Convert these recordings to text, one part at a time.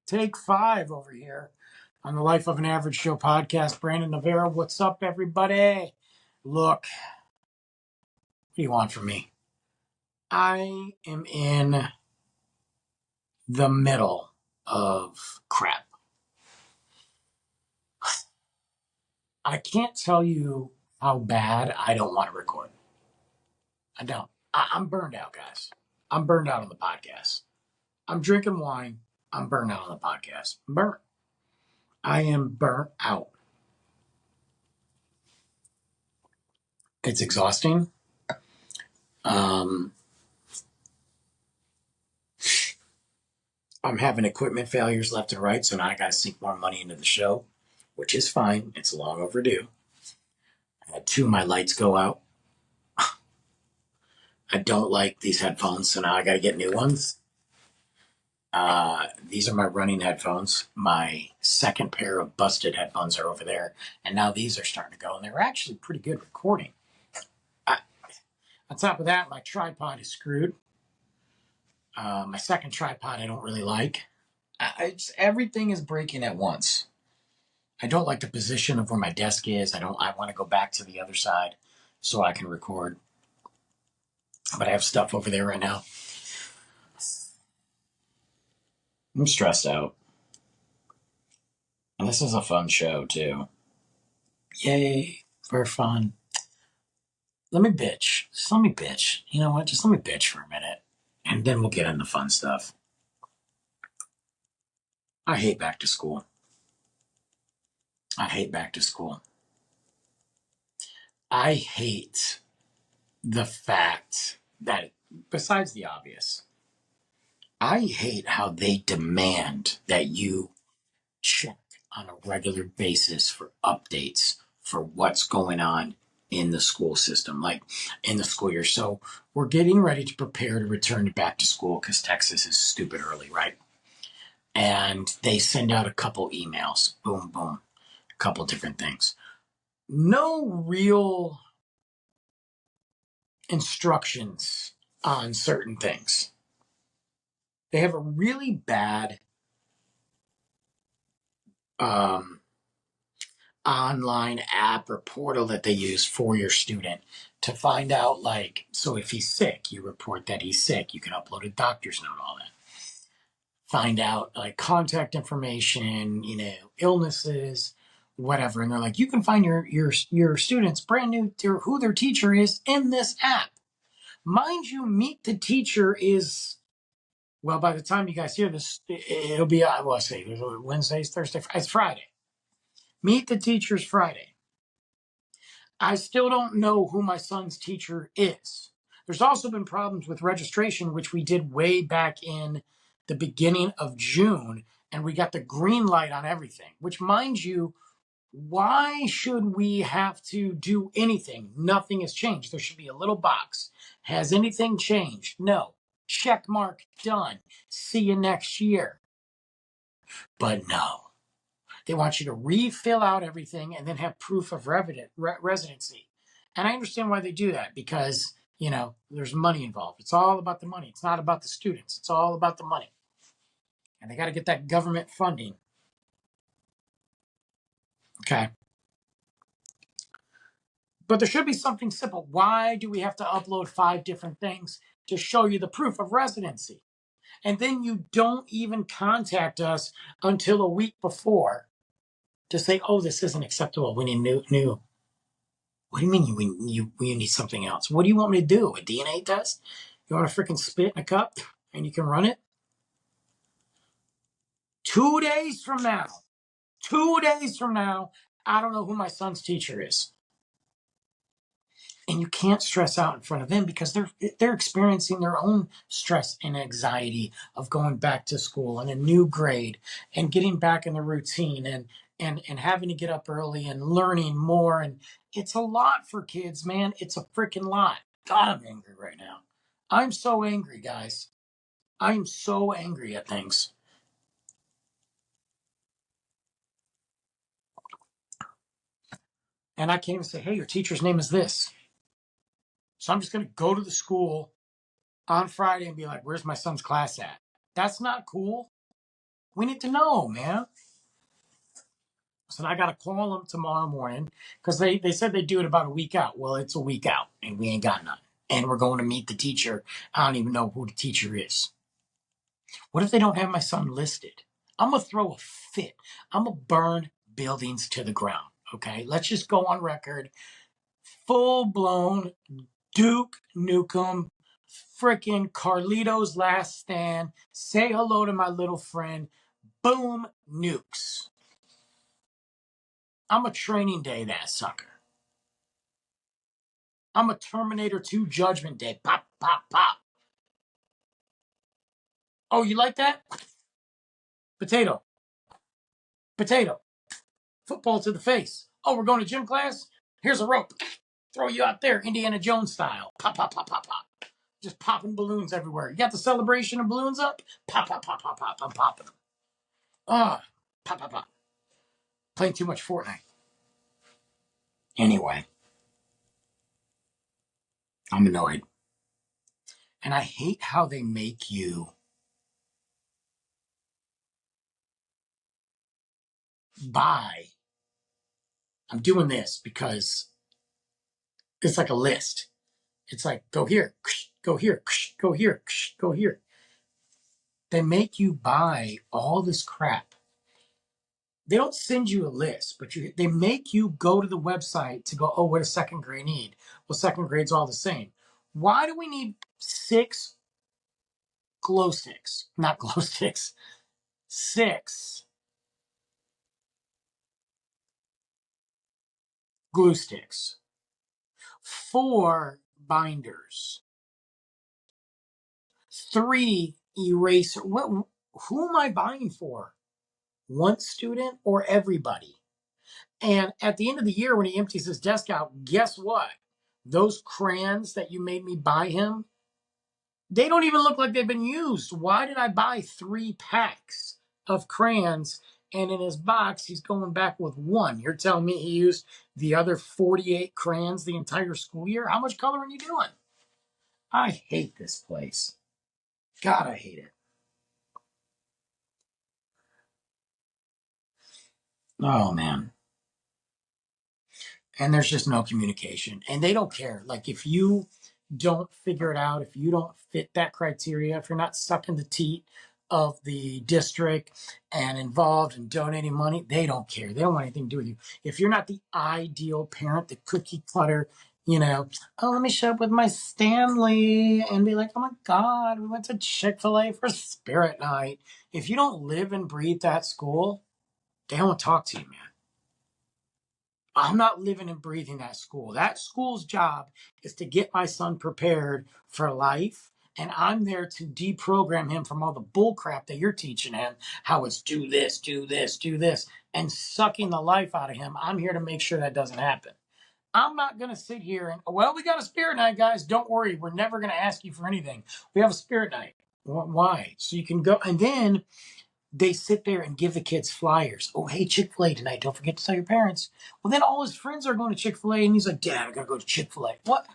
Take 5 over here on the Life of an Average Joe podcast. Brandon Navarro, what's up, everybody? Look, what do you want from me? I am in the middle of crap. I can't tell you how bad I don't want to record. I don't. I'm burned out, guys. I'm burned out on the podcast. I'm drinking wine. I'm burned out on the podcast. I'm burnt. I am burnt out. It's exhausting. I'm having equipment failures left and right, so now I got to sink more money into the show, which is fine. It's long overdue. I had 2 of my lights go out. I don't like these headphones, so now I got to get new ones. These are my running headphones. My second pair of busted headphones are over there, and now these are starting to go, and they're actually pretty good recording. On top of that, my tripod is screwed. My second tripod I don't really like. Everything is breaking at once. I don't like the position of where my desk is. I want to go back to the other side so I can record. But I have stuff over there right now. I'm stressed out. And this is a fun show, too. Yay for fun. Let me bitch. Just let me bitch. You know what? Just let me bitch for a minute. And then we'll get into fun stuff. I hate back to school. I hate back to school. I hate the fact that, besides the obvious, I hate how they demand that you check on a regular basis for updates for what's going on in the school system, like in the school year. So we're getting ready to prepare to return back to school because Texas is stupid early, right? And they send out a couple emails, boom, boom, a couple different things. No real instructions on certain things. They have a really bad online app or portal that they use for your student to find out, like, so if he's sick, you report that he's sick. You can upload a doctor's note, all that. Find out, like, contact information, illnesses, whatever. And they're like, you can find your students brand new, who their teacher is in this app. Mind you, Meet the Teacher is, well, by the time you guys hear this, it'll be, Wednesdays, Thursday, it's Friday. Meet the Teacher's Friday. I still don't know who my son's teacher is. There's also been problems with registration, which we did way back in the beginning of June, and we got the green light on everything, which, mind you, why should we have to do anything? Nothing has changed. There should be a little box. Has anything changed? No. Check mark, done. See you next year. But no. They want you to refill out everything and then have proof of residency. And I understand why they do that because, there's money involved. It's all about the money. It's not about the students. It's all about the money. And they got to get that government funding. Okay. But there should be something simple. Why do we have to upload 5 different things to show you the proof of residency? And then you don't even contact us until a week before to say, oh, this isn't acceptable. We need new. What do you mean you need something else? What do you want me to do? A DNA test? You want to freaking spit in a cup and you can run it? 2 days from now, I don't know who my son's teacher is. And you can't stress out in front of them because they're experiencing their own stress and anxiety of going back to school and a new grade and getting back in the routine and having to get up early and learning more. And it's a lot for kids, man. It's a freaking lot. God, I'm angry right now. I'm so angry, guys. I'm so angry at things. And I can't even say, hey, your teacher's name is this. So I'm just going to go to the school on Friday and be like, where's my son's class at? That's not cool. We need to know, man. So I got to call them tomorrow morning because they said they'd do it about a week out. Well, it's a week out and we ain't got none. And we're going to meet the teacher. I don't even know who the teacher is. What if they don't have my son listed? I'm going to throw a fit. I'm going to burn buildings to the ground. Okay. Let's just go on record. Full blown Duke Nukem, frickin' Carlito's Last Stand. Say hello to my little friend. Boom, nukes. I'm a training day that sucker. I'm a Terminator 2 Judgment Day. Pop, pop, pop. Oh, you like that? Potato. Potato. Football to the face. Oh, we're going to gym class? Here's a rope. Throw you out there, Indiana Jones style. Pop, pop, pop, pop, pop. Just popping balloons everywhere. You got the celebration of balloons up? Pop, pop, pop, pop, pop. I'm popping them. Ah, pop, pop, pop. Playing too much Fortnite. Anyway, I'm annoyed. And I hate how they make you buy. I'm doing this because it's like a list. It's like, go here, go here, go here, go here. They make you buy all this crap. They don't send you a list, but they make you go to the website to go, oh, what does second grade need? Well, second grade's all the same. Why do we need 6 glow sticks? Not glow sticks. 6 glue sticks. 4 binders. 3 eraser. Who am I buying for? One student or everybody? And at the end of the year, when he empties his desk out, guess what? Those crayons that you made me buy him, they don't even look like they've been used. Why did I buy 3 packs of crayons? And in his box, he's going back with 1. You're telling me he used the other 48 crayons the entire school year? How much coloring are you doing? I hate this place. God, I hate it. Oh, man. And there's just no communication. And they don't care. Like, if you don't figure it out, if you don't fit that criteria, if you're not sucking the teat of the district and involved in donating money, they don't care. They don't want anything to do with you. If you're not the ideal parent, the cookie cutter, oh, let me show up with my Stanley and be like, oh my God, we went to Chick-fil-A for Spirit Night. If you don't live and breathe that school, they don't talk to you, man. I'm not living and breathing that school. That school's job is to get my son prepared for life. And I'm there to deprogram him from all the bull crap that you're teaching him. How it's do this, do this, do this, and sucking the life out of him. I'm here to make sure that doesn't happen. I'm not going to sit here and, well, we got a spirit night, guys. Don't worry. We're never going to ask you for anything. We have a spirit night. Why? So you can go. And then they sit there and give the kids flyers. Oh, hey, Chick-fil-A tonight. Don't forget to tell your parents. Well, then all his friends are going to Chick-fil-A, and he's like, Dad, I got to go to Chick-fil-A. What?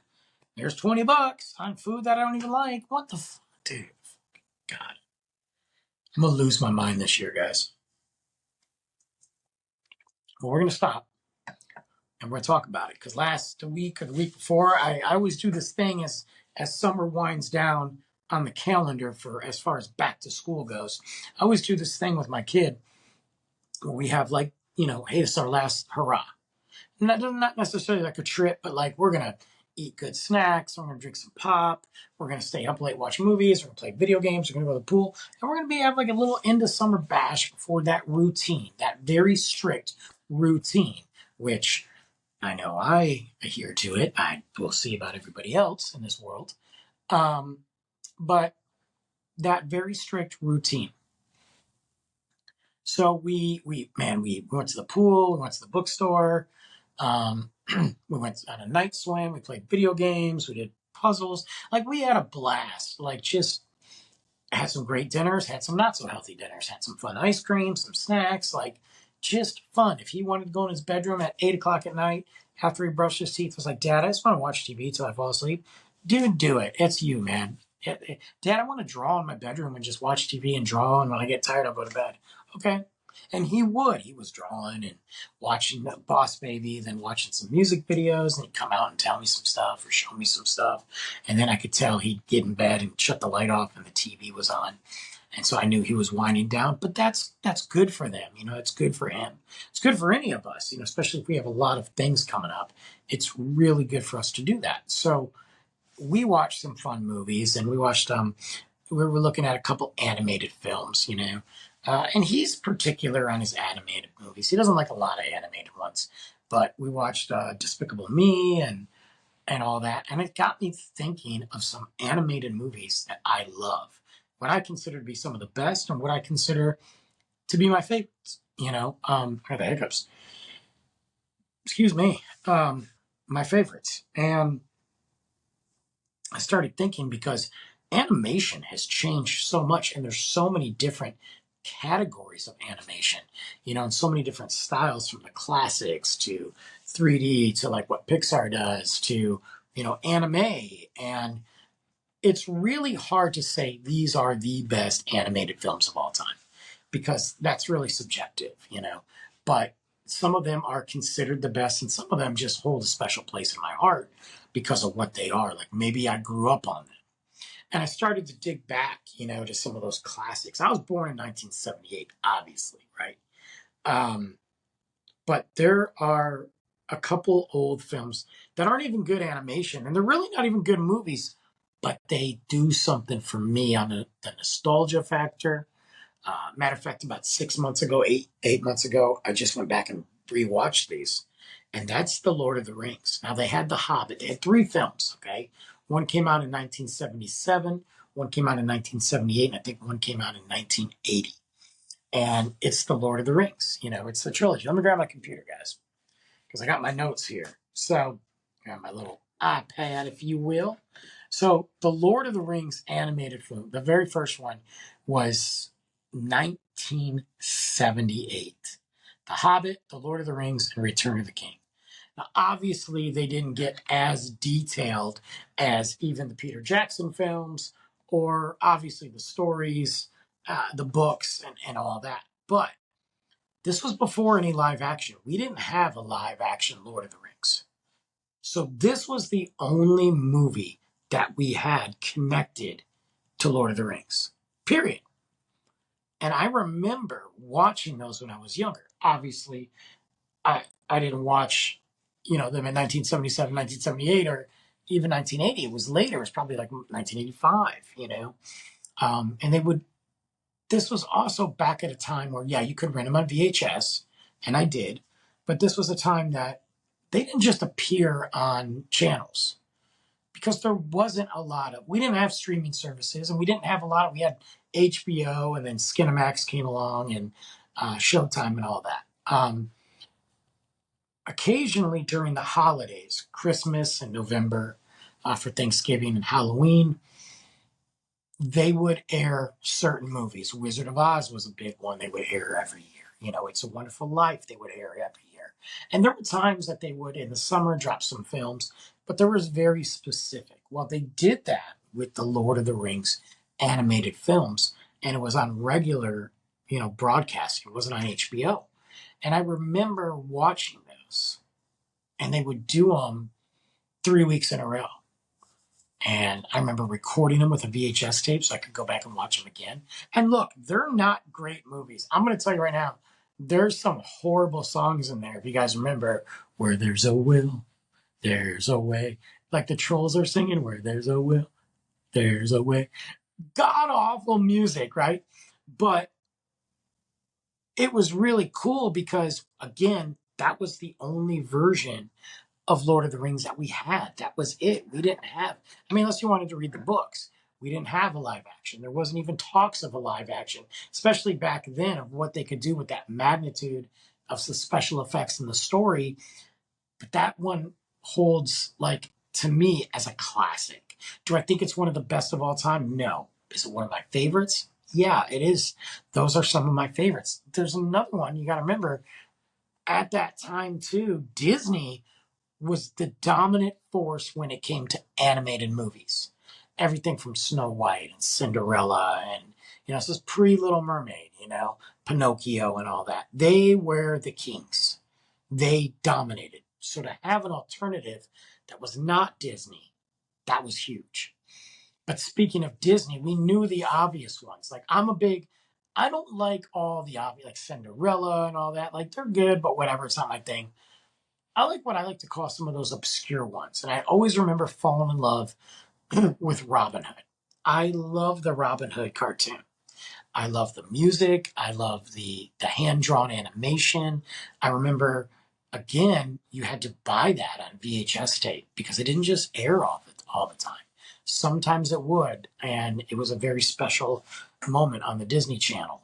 There's $20 on food that I don't even like. What the fuck? Dude, God. I'm going to lose my mind this year, guys. Well, we're going to stop, and we're going to talk about it. Because last week or the week before, I always do this thing as summer winds down on the calendar for as far as back to school goes. I always do this thing with my kid where we have like, hey, it's our last hurrah. Not necessarily like a trip, but like we're going to eat good snacks. We're going to drink some pop. We're going to stay up late, watch movies. We're going to play video games. We're going to go to the pool. And we're going to have like a little end of summer bash before that routine, that very strict routine, which I know I adhere to it. I will see about everybody else in this world. But that very strict routine. So we went to the pool, we went to the bookstore, we went on a night swim, we played video games, we did puzzles. Like we had a blast. Like just had some great dinners, had some not so healthy dinners, had some fun ice cream, some snacks, like just fun. If he wanted to go in his bedroom at 8 o'clock at night after he brushed his teeth, was like, Dad, I just want to watch TV till I fall asleep. Dude, do it. It's you, man. Dad, I want to draw in my bedroom and just watch TV and draw. And when I get tired, I'll go to bed. Okay. And he would. He was drawing and watching Boss Baby, then watching some music videos, and he'd come out and tell me some stuff or show me some stuff. And then I could tell he'd get in bed and shut the light off and the TV was on. And so I knew he was winding down. But that's good for them. It's good for him. It's good for any of us, especially if we have a lot of things coming up. It's really good for us to do that. So we watched some fun movies, and we watched we were looking at a couple animated films. And he's particular on his animated movies. He doesn't like a lot of animated ones, but we watched Despicable Me and all that, and it got me thinking of some animated movies that I love, what I consider to be some of the best, and what I consider to be my favorites. I have the hiccups. Excuse me. My favorites, and I started thinking because animation has changed so much, and there's so many different categories of animation, and so many different styles, from the classics to 3D to like what Pixar does to, anime. And it's really hard to say these are the best animated films of all time because that's really subjective. But some of them are considered the best, and some of them just hold a special place in my heart because of what they are. Like maybe I grew up on them. And I started to dig back, to some of those classics. I was born in 1978, obviously, right? But there are a couple old films that aren't even good animation, and they're really not even good movies, but they do something for me on the nostalgia factor. Matter of fact, about 6 months ago, eight months ago, I just went back and rewatched these. And that's The Lord of the Rings. Now, they had The Hobbit. They had three films, okay? One came out in 1977, one came out in 1978, and I think one came out in 1980. And it's The Lord of the Rings. It's the trilogy. Let me grab my computer, guys, because I got my notes here. So, I got my little iPad, if you will. So, The Lord of the Rings animated film, the very first one was 1978. The Hobbit, The Lord of the Rings, and Return of the King. Now, obviously, they didn't get as detailed as even the Peter Jackson films, or obviously the stories, the books, and all that. But this was before any live action. We didn't have a live action Lord of the Rings. So this was the only movie that we had connected to Lord of the Rings, period. And I remember watching those when I was younger. Obviously, I didn't watch, them in 1977, 1978, or even 1980. It was later. It was probably like 1985. And this was also back at a time where, yeah, you could rent them on VHS, and I did. But this was a time that they didn't just appear on channels because there wasn't a lot of, we didn't have streaming services, and we we had HBO, and then Skinamax came along, and Showtime and all that. Occasionally during the holidays, Christmas and November, for Thanksgiving and Halloween, they would air certain movies. Wizard of Oz was a big one they would air every year. It's a Wonderful Life they would air every year. And there were times that they would, in the summer, drop some films, but there was very specific. Well, they did that with the Lord of the Rings animated films, and it was on regular, broadcasting. It wasn't on HBO. And I remember watching those, and they would do them 3 weeks in a row. And I remember recording them with a VHS tape so I could go back and watch them again. And look, they're not great movies. I'm going to tell you right now, there's some horrible songs in there. If you guys remember, Where There's a Will, There's a Way. Like the Trolls are singing, Where There's a Will, There's a Way. God awful music, right? But it was really cool because, again, that was the only version of Lord of the Rings that we had. That was it. We didn't have, unless you wanted to read the books, we didn't have a live action. There wasn't even talks of a live action, especially back then, of what they could do with that magnitude of the special effects and the story. But that one holds, like, to me, as a classic. Do I think it's one of the best of all time? No. Is it one of my favorites? Yeah, it is. Those are some of my favorites. There's another one you got to remember. At that time, too, Disney was the dominant force when it came to animated movies. everything from Snow White and Cinderella and, this is pre-Little Mermaid, Pinocchio and all that. They were the kings. They dominated. So to have an alternative that was not Disney, that was huge. But speaking of Disney, we knew the obvious ones. Like I don't like all the obvious, like Cinderella and all that. Like they're good, but whatever, it's not my thing. I like what I like to call some of those obscure ones. And I always remember falling in love with Robin Hood. I love the Robin Hood cartoon. I love the music. I love the hand drawn animation. I remember, again, you had to buy that on VHS tape because it didn't just air all the time. Sometimes it would, and it was a very special moment on the Disney Channel,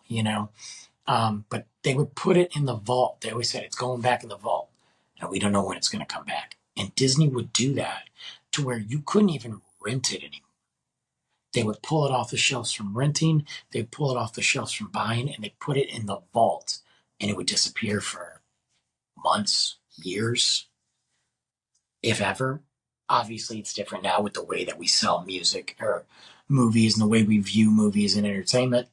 But they would put it in the vault. They always said it's going back in the vault, and we don't know when it's going to come back. And Disney would do that to where you couldn't even rent it anymore. They would pull it off the shelves from renting, they'd pull it off the shelves from buying, and they'd put it in the vault, and it would disappear for months, years, if ever. Obviously, it's different now with the way that we sell music or movies and the way we view movies and entertainment.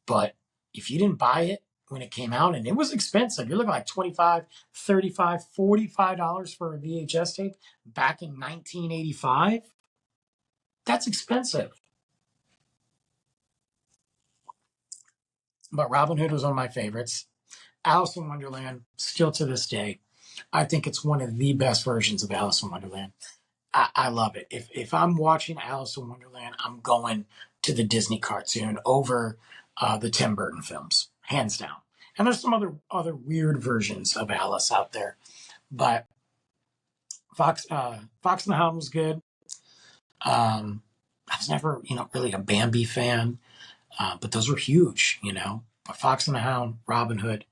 But if you didn't buy it when it came out, and it was expensive, you're looking like $25, $35, $45 for a VHS tape back in 1985. That's expensive. But Robin Hood was one of my favorites. Alice in Wonderland, still to this day, I think it's one of the best versions of Alice in Wonderland. I love it. If I'm watching Alice in Wonderland, I'm going to the Disney cartoon over the Tim Burton films, hands down. And there's some other weird versions of Alice out there, but Fox and the Hound was good. I was never, really a Bambi fan, but those were huge, But Fox and the Hound, Robin Hood,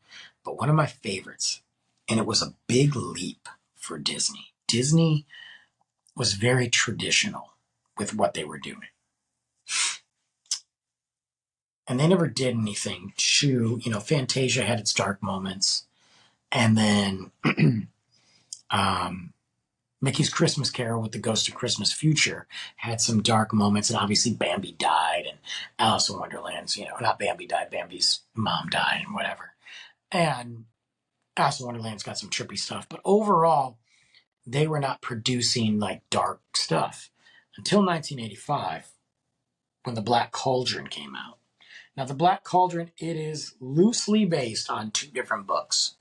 but one of my favorites, and it was a big leap for Disney. Disney was very traditional with what they were doing. And they never did anything to, Fantasia had its dark moments. And then Mickey's Christmas Carol with the Ghost of Christmas Future had some dark moments. And obviously Bambi died, and Alice in Wonderland's, not Bambi died, Bambi's mom died and whatever. And Alice in Wonderland's got some trippy stuff. But overall, they were not producing like dark stuff until 1985 when The Black Cauldron came out. Now, The Black Cauldron, it is loosely based on two different books,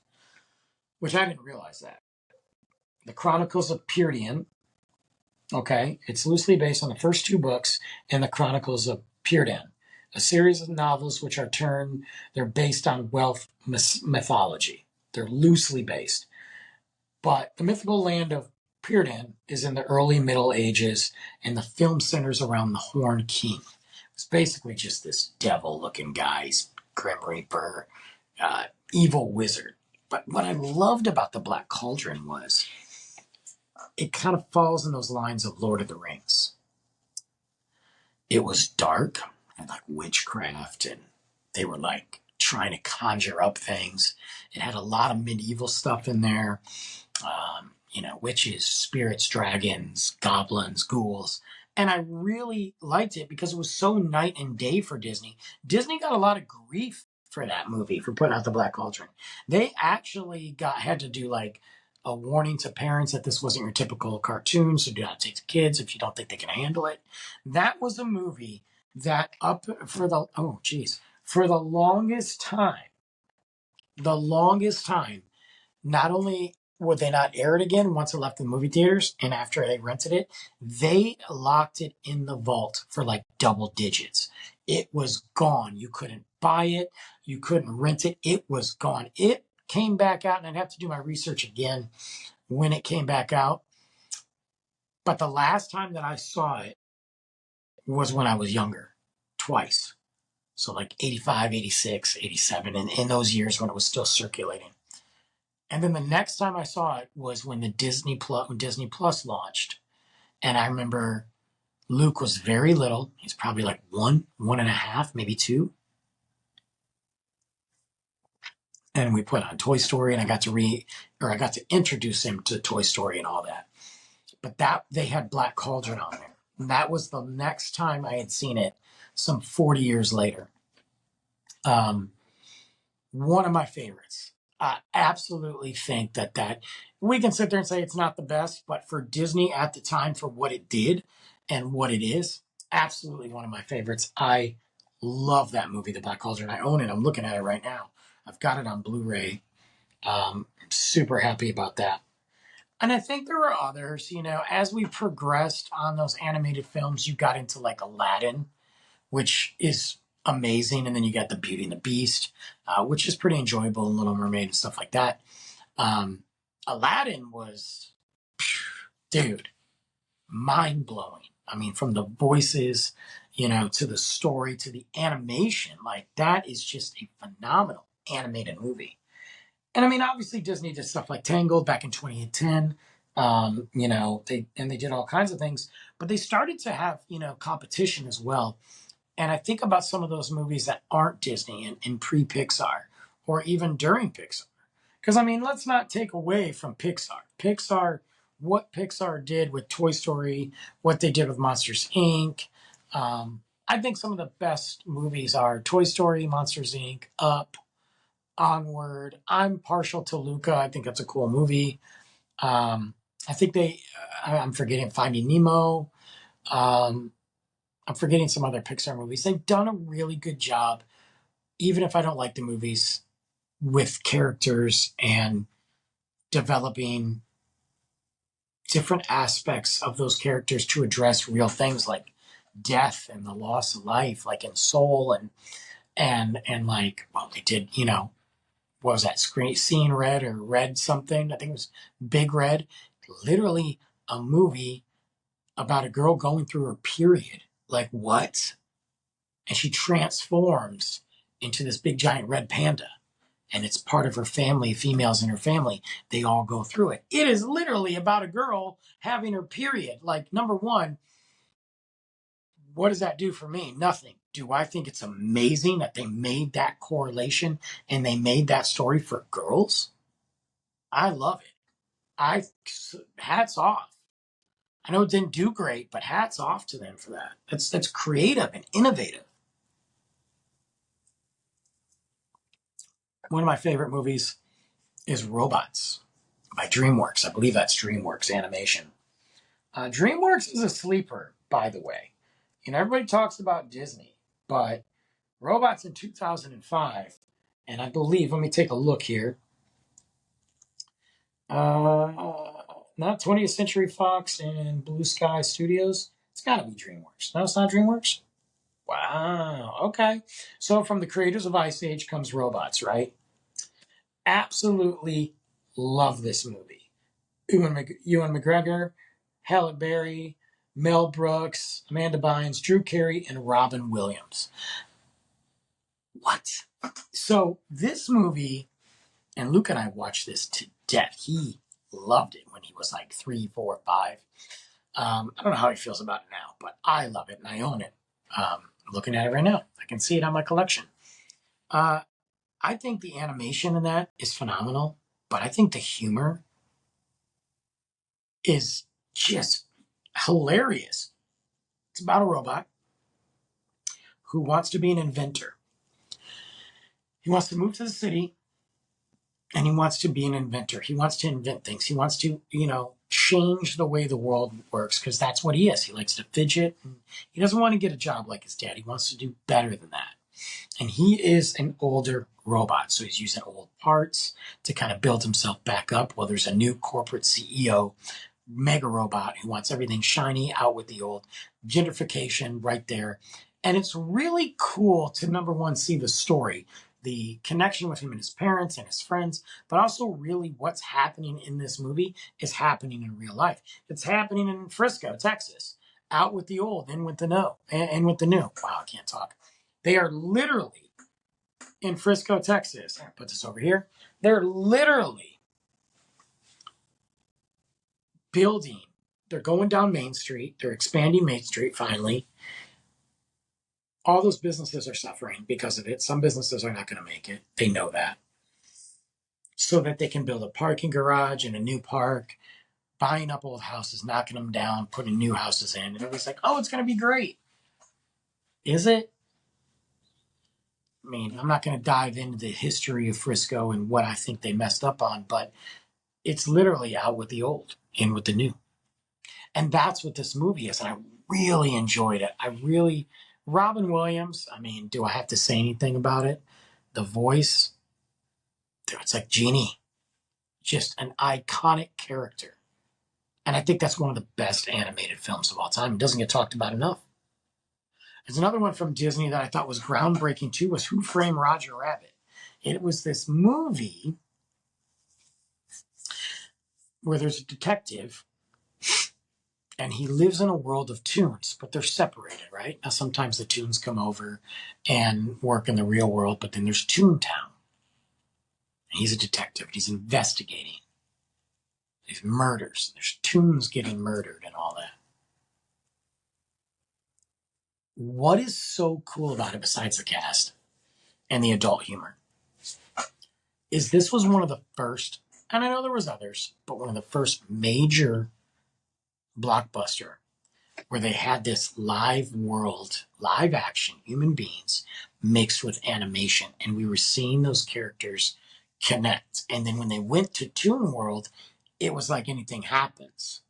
which I didn't realize that. The Chronicles of Pyrrhian, okay, it's loosely based on the first two books, and The Chronicles of Pyrrhian, a series of novels which they're based on Welsh mythology. They're loosely based. But the mythical land of Pyrrhian is in the early Middle Ages, and the film centers around the Horned King. It's basically just this devil-looking guy, Grim Reaper, evil wizard. But what I loved about The Black Cauldron was it kind of falls in those lines of Lord of the Rings. It was dark and like witchcraft, and they were like trying to conjure up things. It had a lot of medieval stuff in there. Witches, spirits, dragons, goblins, ghouls. And I really liked it because it was so night and day for Disney. Disney got a lot of grief for that movie, for putting out The Black Cauldron. They actually had to do like a warning to parents that this wasn't your typical cartoon, so do not take the kids if you don't think they can handle it. That was a movie that for the longest time, not only would they not air it again once it left the movie theaters and after they rented it, they locked it in the vault for like double digits. It was gone. You couldn't buy it. You couldn't rent it. It was gone. It came back out, and I'd have to do my research again when it came back out. But the last time that I saw it was when I was younger, twice. So like 85, 86, 87, and in those years when it was still circulating. And then the next time I saw it was when Disney Plus launched. And I remember Luke was very little. He's probably like one and a half, maybe two. And we put on Toy Story, and I got to introduce him to Toy Story and all that. But they had Black Cauldron on there. And that was the next time I had seen it, some 40 years later. Um, One of my favorites. I absolutely think that we can sit there and say it's not the best, but for Disney at the time, for what it did and what it is, absolutely one of my favorites. I love that movie, The Black Cauldron. I own it. I'm looking at it right now. I've got it on Blu-ray. I'm super happy about that. And I think there were others, as we progressed on those animated films, you got into like Aladdin, which is amazing. And then you got The Beauty and the Beast, which is pretty enjoyable, and Little Mermaid and stuff like that. Aladdin was, dude, mind blowing. I mean, from the voices, to the story, to the animation, like that is just a phenomenal animated movie. And I mean, obviously Disney did stuff like Tangled back in 2010. They did all kinds of things, but they started to have, competition as well. And I think about some of those movies that aren't Disney and pre-Pixar or even during Pixar. Because, I mean, let's not take away from Pixar. What Pixar did with Toy Story, what they did with Monsters, Inc. I think some of the best movies are Toy Story, Monsters, Inc., Up, Onward. I'm partial to Luca. I think that's a cool movie. I think I'm forgetting Finding Nemo. Um, I'm forgetting some other Pixar movies. They've done a really good job, even if I don't like the movies, with characters and developing different aspects of those characters to address real things like death and the loss of life, like in Soul and like, well, they did, what was that screen Seeing Red or Red something? I think it was Big Red. Literally a movie about a girl going through her period. Like what? And she transforms into this big giant red panda. And it's part of her family, females in her family. They all go through it. It is literally about a girl having her period. Like, number one, what does that do for me? Nothing. Do I think it's amazing that they made that correlation and they made that story for girls? I love it. I hats off. I know it didn't do great, but hats off to them for that. That's creative and innovative. One of my favorite movies is Robots by DreamWorks. I believe that's DreamWorks Animation. DreamWorks is a sleeper, by the way. Everybody talks about Disney, but Robots in 2005, and I believe, let me take a look here. Not 20th Century Fox and Blue Sky Studios. It's got to be DreamWorks. No, it's not DreamWorks? Wow. Okay. So from the creators of Ice Age comes Robots, right? Absolutely love this movie. Ewan McGregor, Halle Berry, Mel Brooks, Amanda Bynes, Drew Carey, and Robin Williams. What? So this movie, and Luke and I watched this to death. He loved it when he was like 3, 4, 5. I don't know how he feels about it now, but I love it and I own it. I'm looking at it right now. I can see it on my collection. I think the animation in that is phenomenal, but I think the humor is just hilarious. It's about a robot who wants to be an inventor. He wants to move to the city and he wants to be an inventor. He wants to invent things. He wants to, change the way the world works because that's what he is. He likes to fidget. And he doesn't want to get a job like his dad. He wants to do better than that. And he is an older robot. So he's using old parts to kind of build himself back up. Well, there's a new corporate CEO, mega robot, who wants everything shiny, out with the old. Gentrification right there. And it's really cool to, number one, see the story, the connection with him and his parents and his friends, but also really what's happening in this movie is happening in real life. It's happening in Frisco, Texas. Out with the old, in with the no, and with the new. Wow, I can't talk. They are literally in Frisco, Texas. I'll put this over here. They're literally building. They're going down Main Street. They're expanding Main Street finally. All those businesses are suffering because of it. Some businesses are not going to make it. They know that. So that they can build a parking garage and a new park. buying up old houses, knocking them down, putting new houses in. And everybody's like, oh, it's going to be great. Is it? I mean, I'm not going to dive into the history of Frisco and what I think they messed up on, but it's literally out with the old, in with the new. And that's what this movie is. And I really enjoyed it. Robin Williams, I mean, do I have to say anything about it? The voice, it's like Genie, just an iconic character. And I think that's one of the best animated films of all time. It doesn't get talked about enough. There's another one from Disney that I thought was groundbreaking too, was Who Framed Roger Rabbit. It was this movie where there's a detective and he lives in a world of toons, but they're separated, right? Now, sometimes the toons come over and work in the real world, but then there's Toontown. And he's a detective. He's investigating these murders. There's toons getting murdered and all that. What is so cool about it, besides the cast and the adult humor, is this was one of the first, and I know there was others, but one of the first major blockbuster where they had this live world, live action, human beings mixed with animation. And we were seeing those characters connect. And then when they went to Toon World, it was like Anything Happens.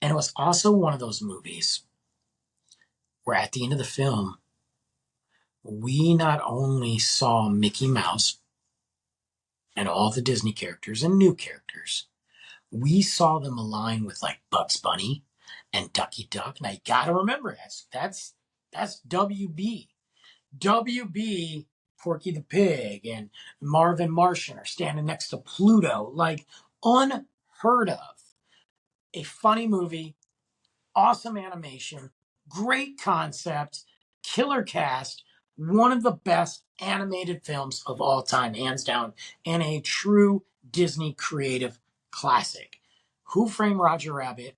And it was also one of those movies where at the end of the film, we not only saw Mickey Mouse and all the Disney characters and new characters, we saw them align with like Bugs Bunny and Ducky Duck. Now you gotta remember that's WB. WB, Porky the Pig, and Marvin Martian are standing next to Pluto. Like unheard of. A funny movie, awesome animation, great concept, killer cast, one of the best animated films of all time, hands down, and a true Disney creative classic. Who Framed Roger Rabbit?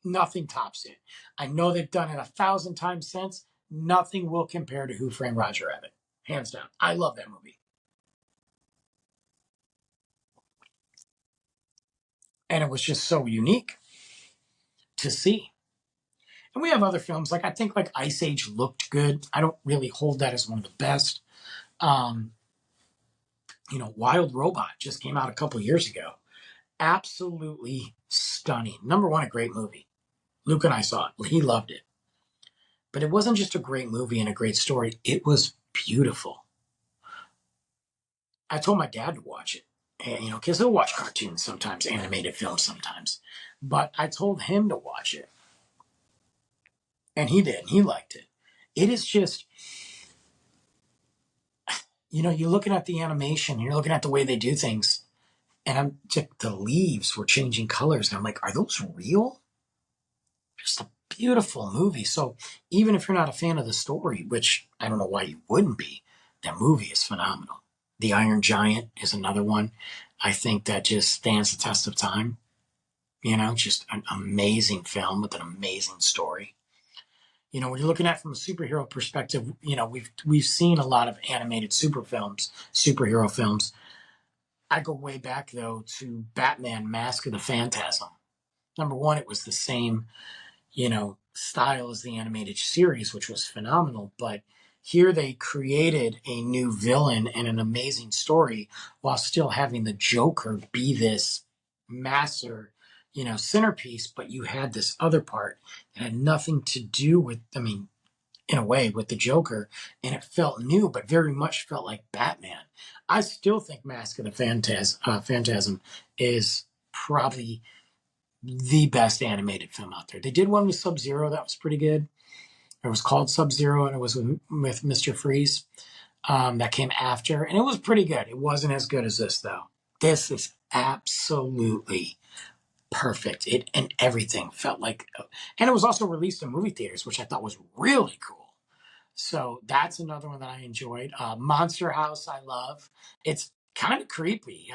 Nothing tops it. I know they've done it 1,000 times since. Nothing will compare to Who Framed Roger Rabbit. Hands down. I love that movie. And it was just so unique to see. And we have other films, like I think like Ice Age looked good. I don't really hold that as one of the best. Um, Wild Robot just came out a couple years ago. Absolutely stunning. Number one, a great movie. Luke and I saw it. He loved it. But it wasn't just a great movie and a great story. It was beautiful. I told my dad to watch it. And, because he'll watch cartoons sometimes, animated films sometimes. But I told him to watch it. And he did. He liked it. It is just, you're looking at the animation, you're looking at the way they do things, and I'm just, the leaves were changing colors, and I'm like, are those real? Just a beautiful movie. So even if you're not a fan of the story, which I don't know why you wouldn't be, that movie is phenomenal. The Iron Giant is another one. I think that just stands the test of time. Just an amazing film with an amazing story. When you're looking at it from a superhero perspective, we've seen a lot of animated superhero films. I go way back though to Batman: Mask of the Phantasm. Number one, it was the same, style as the animated series, which was phenomenal. But here they created a new villain and an amazing story while still having the Joker be this master, centerpiece. But you had this other part that had nothing to do with, in a way, with the Joker, and it felt new, but very much felt like Batman. I still think Mask of the Phantasm is probably the best animated film out there. They did one with Sub-Zero that was pretty good. It was called Sub-Zero, and it was with Mr. Freeze. That came after, and it was pretty good. It wasn't as good as this, though. This is absolutely perfect. It and everything felt like, and it was also released in movie theaters, which I thought was really cool. So that's another one that I enjoyed. Monster House, I love. It's kind of creepy.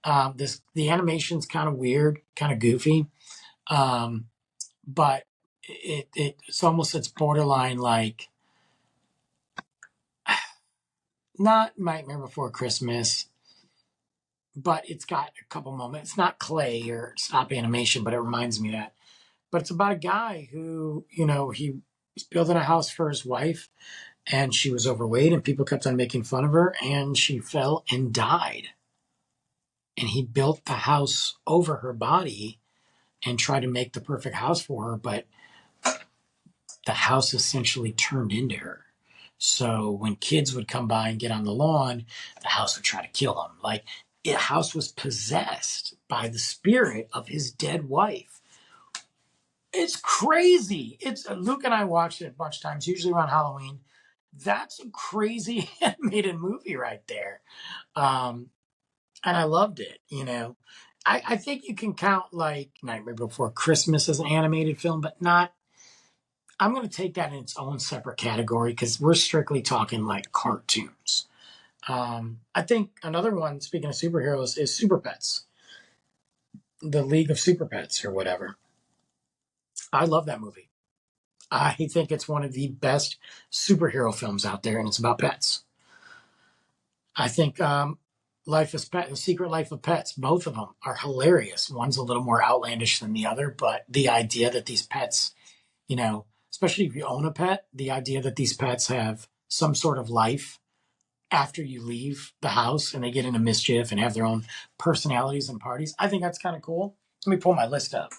The animation's kind of weird, kind of goofy, but it's borderline like not Nightmare Before Christmas, but it's got a couple moments. It's not clay or stop animation, but it reminds me of that. But it's about a guy who, he was building a house for his wife, and she was overweight, and people kept on making fun of her, and she fell and died. And he built the house over her body and tried to make the perfect house for her, but the house essentially turned into her. So when kids would come by and get on the lawn, the house would try to kill them. Like, the house was possessed by the spirit of his dead wife. It's crazy. It's Luke and I watched it a bunch of times, usually around Halloween. That's a crazy animated movie right there. And I loved it, I think you can count like Nightmare Before Christmas as an animated film, but not. I'm going to take that in its own separate category because we're strictly talking like cartoons. I think another one, speaking of superheroes, is Super Pets, the League of Super Pets or whatever. I love that movie. I think it's one of the best superhero films out there, and it's about pets. I think Life is Pet, The Secret Life of Pets, both of them are hilarious. One's a little more outlandish than the other, but the idea that these pets, especially if you own a pet, the idea that these pets have some sort of life after you leave the house and they get into mischief and have their own personalities and parties. I think that's kind of cool. Let me pull my list up.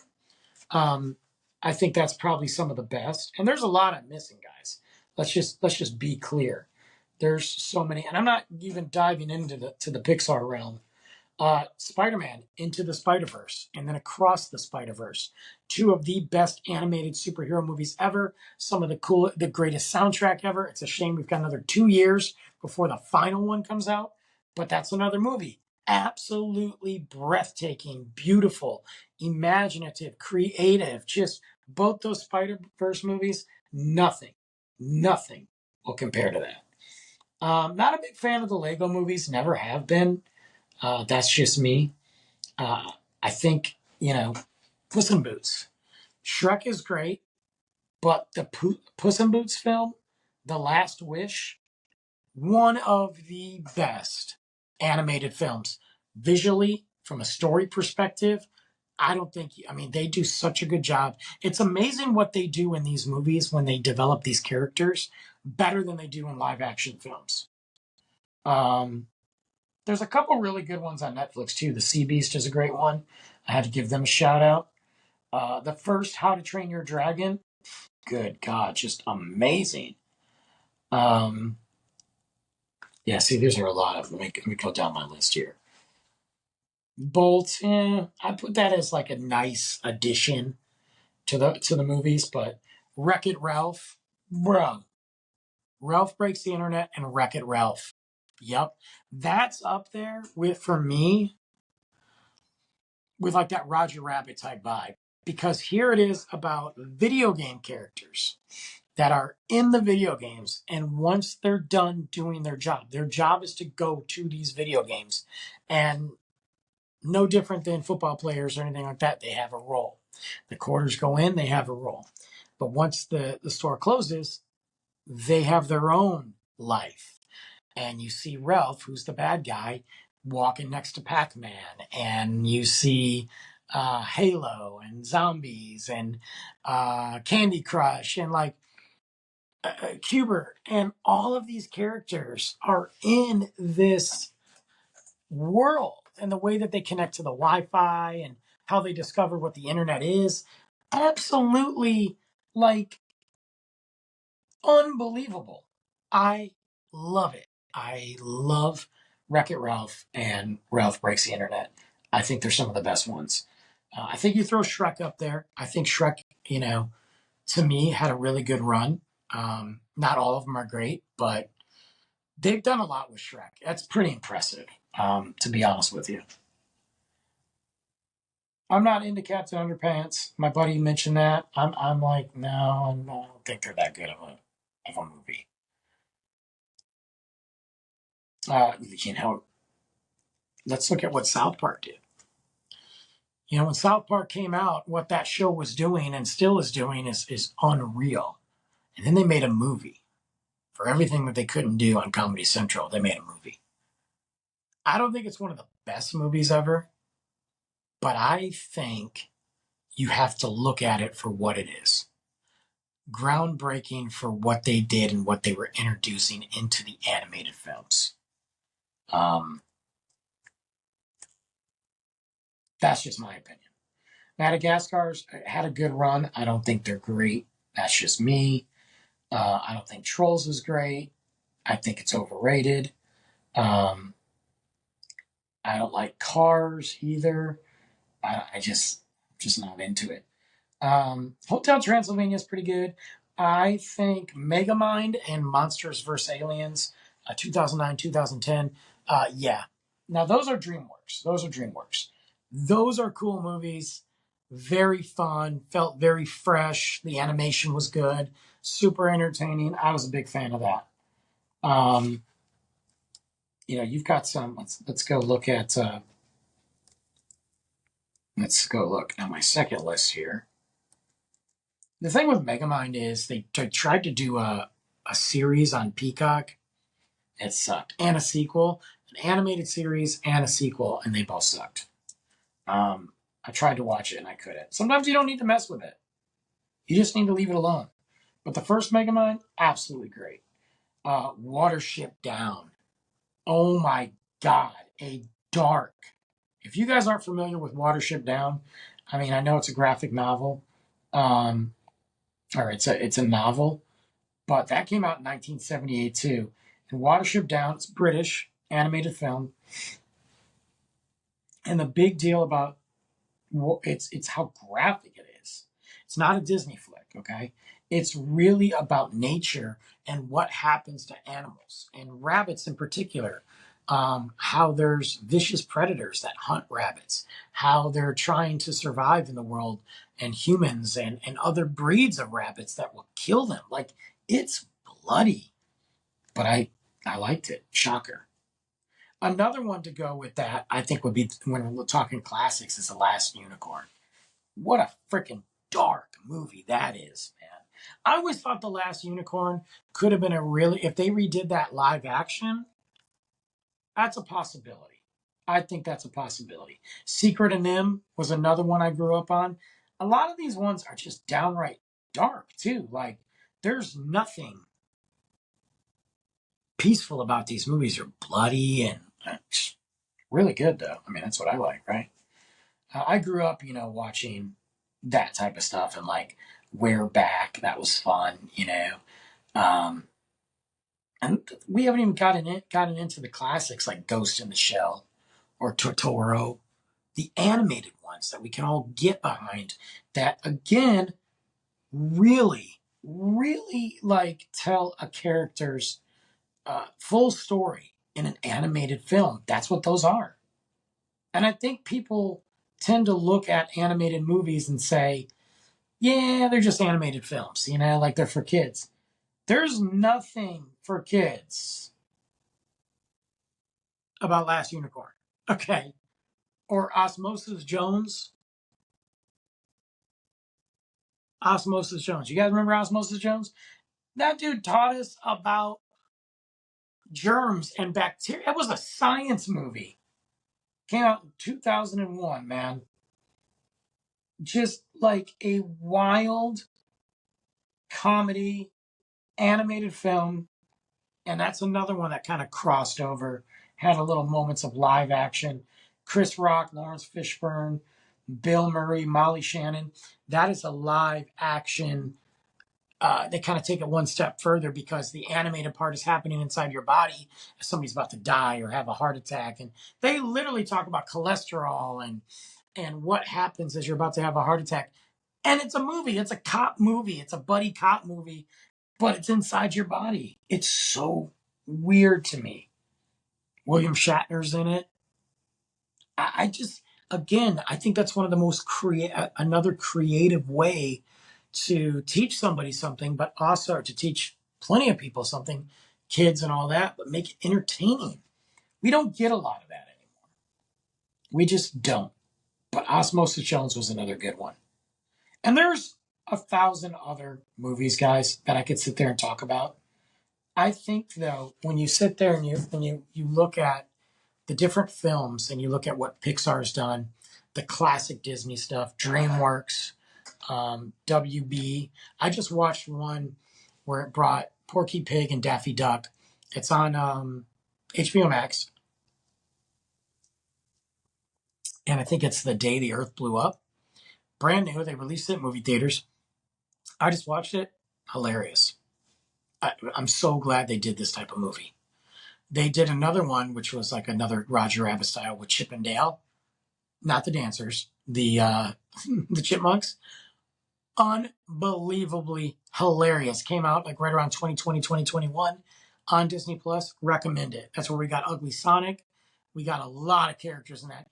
I think that's probably some of the best. And there's a lot I'm missing, guys. Let's just be clear. There's so many, and I'm not even diving into the Pixar realm. Spider-Man Into the Spider-Verse, and then Across the Spider-Verse. Two of the best animated superhero movies ever. Some of the greatest soundtrack ever. It's a shame we've got another 2 years before the final one comes out, but that's another movie. Absolutely breathtaking, beautiful, imaginative, creative. Just both those Spider-Verse movies, nothing will compare to that. Not a big fan of the Lego movies, never have been. That's just me. I think, Puss in Boots. Shrek is great, but the Puss in Boots film, The Last Wish, one of the best animated films. Visually, from a story perspective, they do such a good job. It's amazing what they do in these movies when they develop these characters better than they do in live action films. There's a couple really good ones on Netflix too. The Sea Beast is a great one. I had to give them a shout out. The first How to Train Your Dragon, good God, just amazing. Yeah, see, there's a lot of them. Let me go down my list here. Bolt, I put that as like a nice addition to the movies, but Wreck-It Ralph, bro. Ralph Breaks the Internet and Wreck-It Ralph. Yep. That's up there for me, with like that Roger Rabbit type vibe. Because here it is about video game characters that are in the video games. And once they're done doing their job is to go to these video games. And no different than football players or anything like that, they have a role. The quarters go in, they have a role. But once the store closes, they have their own life. And you see Ralph, who's the bad guy, walking next to Pac-Man, and you see Halo and zombies and Candy Crush and like Cubert, and all of these characters are in this world, and the way that they connect to the Wi-Fi and how they discover what the internet is, absolutely like unbelievable. I love it. I love Wreck-It Ralph and Ralph Breaks the Internet. I think they're some of the best ones. I think you throw Shrek up there. I think Shrek, to me, had a really good run. Not all of them are great, but they've done a lot with Shrek. That's pretty impressive, to be honest with you. I'm not into Captain Underpants. My buddy mentioned that. I'm like, no, I don't think they're that good of a movie. Uh, you know, let's look at what South Park did. When South Park came out, what that show was doing and still is doing is unreal. And then they made a movie for everything that they couldn't do on Comedy Central. They made a movie. I don't think it's one of the best movies ever, but I think you have to look at it for what it is. Groundbreaking for what they did and what they were introducing into the animated films. That's just my opinion. Madagascar's had a good run. I don't think they're great. That's just me. I don't think Trolls is great. I think it's overrated. Um, I don't like Cars either. I just not into it. Hotel Transylvania is pretty good. I think Megamind and Monsters vs. Aliens, 2009, 2010. Yeah. Now, those are DreamWorks. Those are cool movies. Very fun. Felt very fresh. The animation was good. Super entertaining. I was a big fan of that. Um, you've got some. Let's go look at. Let's go look at my second list here. The thing with Megamind is they tried to do a series on Peacock. It sucked. And a sequel, an animated series and a sequel, and they both sucked. I tried to watch it and I couldn't. Sometimes you don't need to mess with it. You just need to leave it alone. But the first Megamind, absolutely great. Watership Down. Oh my God, a dark. If you guys aren't familiar with Watership Down, I mean, I know it's a graphic novel, or it's a novel, but that came out in 1978 too. And Watership Down, it's British animated film, and the big deal about it's how graphic it is. It's not a Disney flick, okay? It's really about nature and what happens to animals and rabbits in particular. How there's vicious predators that hunt rabbits, how they're trying to survive in the world, and humans and other breeds of rabbits that will kill them. Like, it's bloody, but I liked it. Shocker. Another one to go with that, I think, would be when we're talking classics, is The Last Unicorn. What a freaking dark movie that is, man. I always thought The Last Unicorn could have been if they redid that live action, that's a possibility. I think that's a possibility. Secret of Nim was another one I grew up on. A lot of these ones are just downright dark, too. Like, there's nothing peaceful about these movies. They're bloody and really good, though. I mean, that's what I like, right? I grew up, watching that type of stuff and like We're Back. That was fun. Um, and we haven't even gotten into the classics like Ghost in the Shell or Totoro, the animated ones that we can all get behind. That again, really, really like tell a character's full story in an animated film. That's what those are. And I think people tend to look at animated movies and say, yeah, they're just animated films, like they're for kids. There's nothing for kids about Last Unicorn, okay? Or Osmosis Jones. Osmosis Jones. You guys remember Osmosis Jones? That dude taught us about germs and bacteria. It was a science movie. Came out in 2001, man. Just like a wild comedy animated film. And that's another one that kind of crossed over, had a little moments of live action. Chris Rock, Lawrence Fishburne, Bill Murray, Molly Shannon. That is a live action. They kind of take it one step further because the animated part is happening inside your body as somebody's about to die or have a heart attack. And they literally talk about cholesterol and what happens as you're about to have a heart attack. And it's a movie. It's a cop movie. It's a buddy cop movie, but it's inside your body. It's so weird to me. William Shatner's in it. I just, again, I think that's one of the most another creative way to teach somebody something, but also to teach plenty of people something, kids and all that, but make it entertaining. We don't get a lot of that anymore. We just don't. But Osmosis Jones was another good one. And there's 1,000 other movies, guys, that I could sit there and talk about. I think, though, when you sit there and you look at the different films and you look at what Pixar's done, the classic Disney stuff, DreamWorks, WB. I just watched one where it brought Porky Pig and Daffy Duck. It's on HBO Max, and I think it's The Day the Earth Blew Up. Brand new. They released it in movie theaters. I just watched it. Hilarious. I'm so glad they did this type of movie. They did another one, which was like another Roger Rabbit style with Chip and Dale. Not the dancers, the the chipmunks. Unbelievably hilarious. Came out like right around 2020, 2021 on Disney Plus. Recommend it. That's where we got Ugly Sonic. We got a lot of characters in that.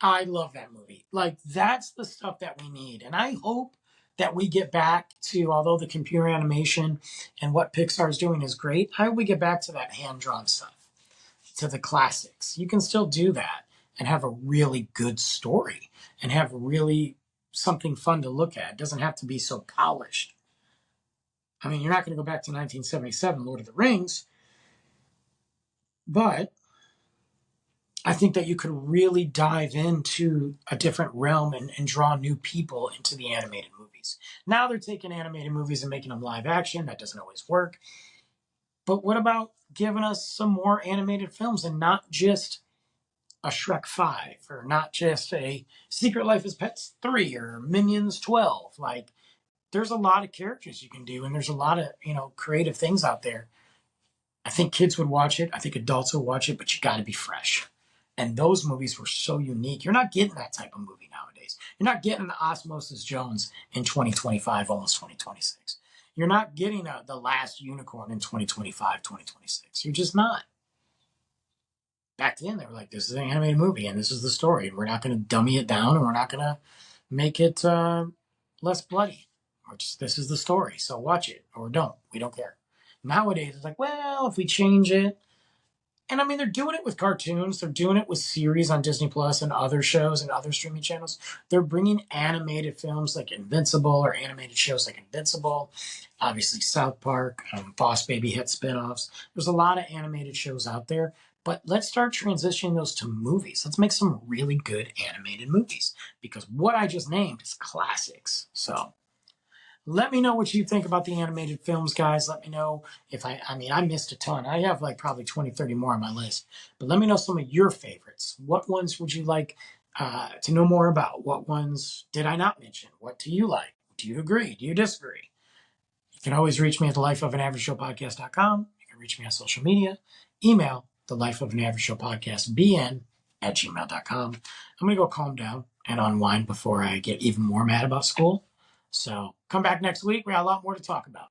I love that movie. Like, that's the stuff that we need. And I hope that we get back to, although the computer animation and what Pixar is doing is great, I hope we get back to that hand drawn stuff, to the classics. You can still do that and have a really good story and have really something fun to look at. It doesn't have to be so polished. I mean, you're not going to go back to 1977 Lord of the Rings, but I think that you could really dive into a different realm and draw new people into the animated movies. Now they're taking animated movies and making them live action. That doesn't always work. But what about giving us some more animated films and not just a Shrek 5 or not just a Secret Life of Pets 3 or Minions 12? Like, there's a lot of characters you can do, and there's a lot of, creative things out there. I think kids would watch it. I think adults would watch it, but you got to be fresh. And those movies were so unique. You're not getting that type of movie nowadays. You're not getting the Osmosis Jones in 2025, almost 2026. You're not getting The Last Unicorn in 2025, 2026. You're just not. Back then, they were like, this is an animated movie, and this is the story, and we're not going to dummy it down, and we're not going to make it less bloody. Or just, this is the story, so watch it, or don't. We don't care. Nowadays, it's like, well, if we change it, and I mean, they're doing it with cartoons. They're doing it with series on Disney Plus and other shows and other streaming channels. They're bringing animated films like Invincible or animated shows like Invincible. Obviously, South Park, Boss Baby hit spinoffs. There's a lot of animated shows out there. But let's start transitioning those to movies. Let's make some really good animated movies. Because what I just named is classics. So let me know what you think about the animated films, guys. Let me know if I missed a ton. I have like probably 20, 30 more on my list. But let me know some of your favorites. What ones would you like to know more about? What ones did I not mention? What do you like? Do you agree? Do you disagree? You can always reach me at thelifeofanaverageJoePodcast.com. You can reach me on social media. Email thelifeofanaveragejoepodcastbn@gmail.com. I'm going to go calm down and unwind before I get even more mad about school. So come back next week. We got a lot more to talk about.